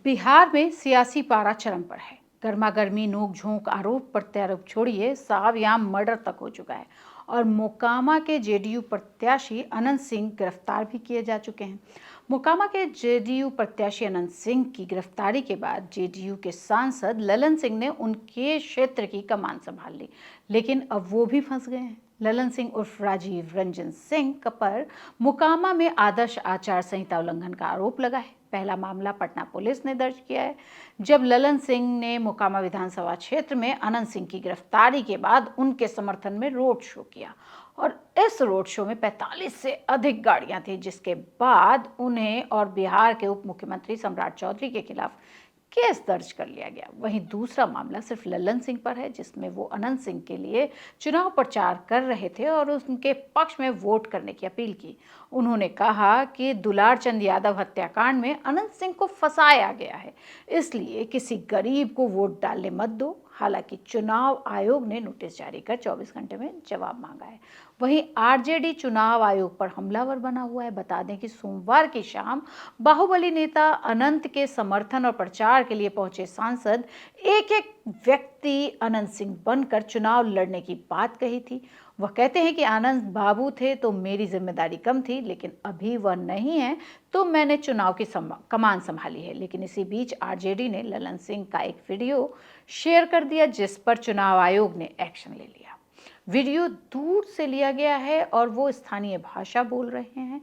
बिहार में सियासी पारा चरम पर है। गर्मा गर्मी, नोक झोंक, आरोप प्रत्यारोप छोड़िए, साहब यहाँ मर्डर तक हो चुका है और मोकामा के जेडीयू प्रत्याशी अनंत सिंह गिरफ्तार भी किए जा चुके हैं। मोकामा के जेडीयू प्रत्याशी अनंत सिंह की गिरफ्तारी के बाद जेडीयू के सांसद ललन सिंह ने उनके क्षेत्र की कमान संभाल ली, लेकिन अब वो भी फंस गए हैं। ललन सिंह उर्फ राजीव रंजन सिंह पर मोकामा में आदर्श आचार संहिता उल्लंघन का आरोप लगा है। पहला मामला पटना पुलिस ने दर्ज किया है, जब ललन सिंह ने मोकामा विधानसभा क्षेत्र में अनंत सिंह की गिरफ्तारी के बाद उनके समर्थन में रोड शो किया और इस रोड शो में 45 से अधिक गाड़ियां थी, जिसके बाद उन्हें और बिहार के उप मुख्यमंत्री सम्राट चौधरी के खिलाफ केस दर्ज कर लिया गया। वहीं दूसरा मामला सिर्फ ललन सिंह पर है, जिसमें वो अनंत सिंह के लिए चुनाव प्रचार कर रहे थे और उनके पक्ष में वोट करने की अपील की। उन्होंने कहा कि दुलार चंद यादव हत्याकांड में अनंत सिंह को फंसाया गया है, इसलिए किसी गरीब को वोट डालने मत दो। हालांकि चुनाव आयोग ने नोटिस जारी कर 24 घंटे में जवाब मांगा है। वहीं आरजेडी चुनाव आयोग पर हमलावर बना हुआ है। बता दें कि सोमवार की शाम बाहुबली नेता अनंत के समर्थन और प्रचार के लिए पहुंचे सांसद एक एक व्यक्ति अनंत सिंह बनकर चुनाव लड़ने की बात कही थी। वह कहते हैं कि आनंद बाबू थे तो मेरी जिम्मेदारी कम थी, लेकिन अभी वह नहीं है तो मैंने चुनाव की कमान संभाली है। लेकिन इसी बीच आरजेडी ने ललन सिंह का एक वीडियो शेयर कर दिया, जिस पर चुनाव आयोग ने एक्शन ले लिया। वीडियो दूर से लिया गया है और वो स्थानीय भाषा बोल रहे हैं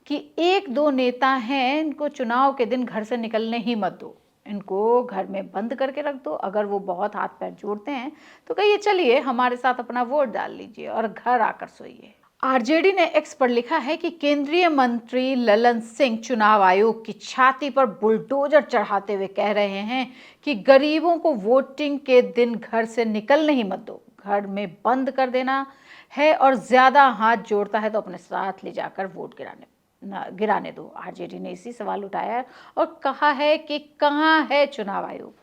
कि एक दो नेता हैं, इनको चुनाव के दिन घर से निकलने ही मत दो, इनको घर में बंद करके रख दो। अगर वो बहुत हाथ पैर जोड़ते हैं तो कहिए चलिए हमारे साथ अपना वोट डाल लीजिए और घर आकर सोइए। आरजेडी ने एक्स पर लिखा है कि केंद्रीय मंत्री ललन सिंह चुनाव आयोग की छाती पर बुलडोजर चढ़ाते हुए कह रहे हैं कि गरीबों को वोटिंग के दिन घर से निकलने ही मत दो, घर में बंद कर देना है और ज्यादा हाथ जोड़ता है तो अपने साथ ले जाकर वोट गिराने दो। आरजेडी ने इसी सवाल उठाया और कहा है कि कहां है चुनाव आयोग।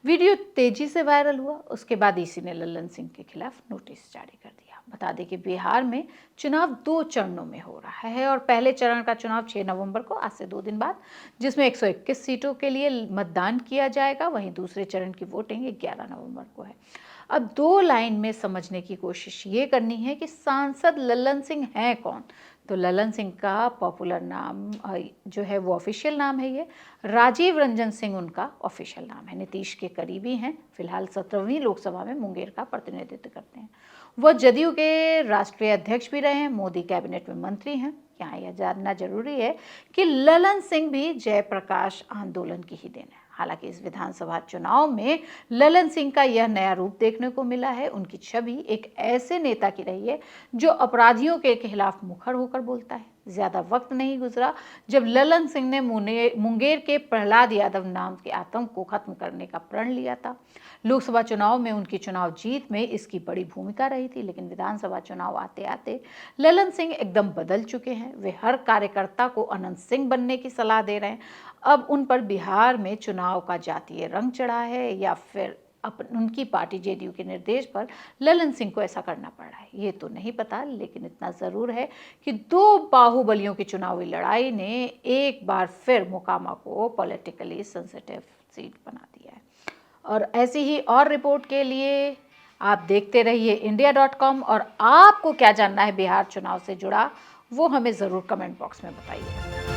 वीडियो तेजी से वायरल हुआ, उसके बाद ईसी ने ललन सिंह के खिलाफ नोटिस जारी कर दिया। बता दें कि बिहार में चुनाव 2 चरणों में हो रहा है और पहले चरण का चुनाव 6 नवंबर को, आज से 2 दिन बाद, जिसमें 121 सीटों के लिए मतदान किया जाएगा। वहीं दूसरे चरण की वोटिंग 11 नवंबर को है। अब 2 लाइन में समझने की कोशिश ये करनी है कि सांसद ललन सिंह हैं कौन। तो ललन सिंह का पॉपुलर नाम जो है वो ऑफिशियल नाम है ये, राजीव रंजन सिंह उनका ऑफिशियल नाम है। नीतीश के करीबी हैं, फिलहाल 17वीं लोकसभा में मुंगेर का प्रतिनिधित्व करते हैं। वह जदयू के राष्ट्रीय अध्यक्ष भी रहे हैं, मोदी कैबिनेट में मंत्री हैं। यहाँ यह जानना जरूरी है कि ललन सिंह भी जयप्रकाश आंदोलन की ही देन है। हालांकि इस विधानसभा चुनाव में ललन सिंह का यह नया रूप देखने को मिला है। उनकी छवि एक ऐसे नेता की रही है जो अपराधियों के खिलाफ मुखर होकर बोलता है। ज्यादा वक्त नहीं गुजरा जब ललन सिंह ने मुंगेर के प्रहलाद यादव नाम के आतंक को खत्म करने का प्रण लिया था। लोकसभा चुनाव में उनकी चुनाव जीत में इसकी बड़ी भूमिका रही थी, लेकिन विधानसभा चुनाव आते आते ललन सिंह एकदम बदल चुके हैं। वे हर कार्यकर्ता को अनंत सिंह बनने की सलाह दे रहे हैं। अब उन पर बिहार में चुनाव का जातीय रंग चढ़ा है या फिर उनकी पार्टी जेडीयू के निर्देश पर ललन सिंह को ऐसा करना पड़ रहा है, ये तो नहीं पता। लेकिन इतना जरूर है कि 2 बाहुबलियों की चुनावी लड़ाई ने एक बार फिर मोकामा को पॉलिटिकली सेंसिटिव सीट बना दिया है। और ऐसी ही और रिपोर्ट के लिए आप देखते रहिए India.com। और आपको क्या जानना है बिहार चुनाव से जुड़ा, वो हमें ज़रूर कमेंट बॉक्स में बताइए।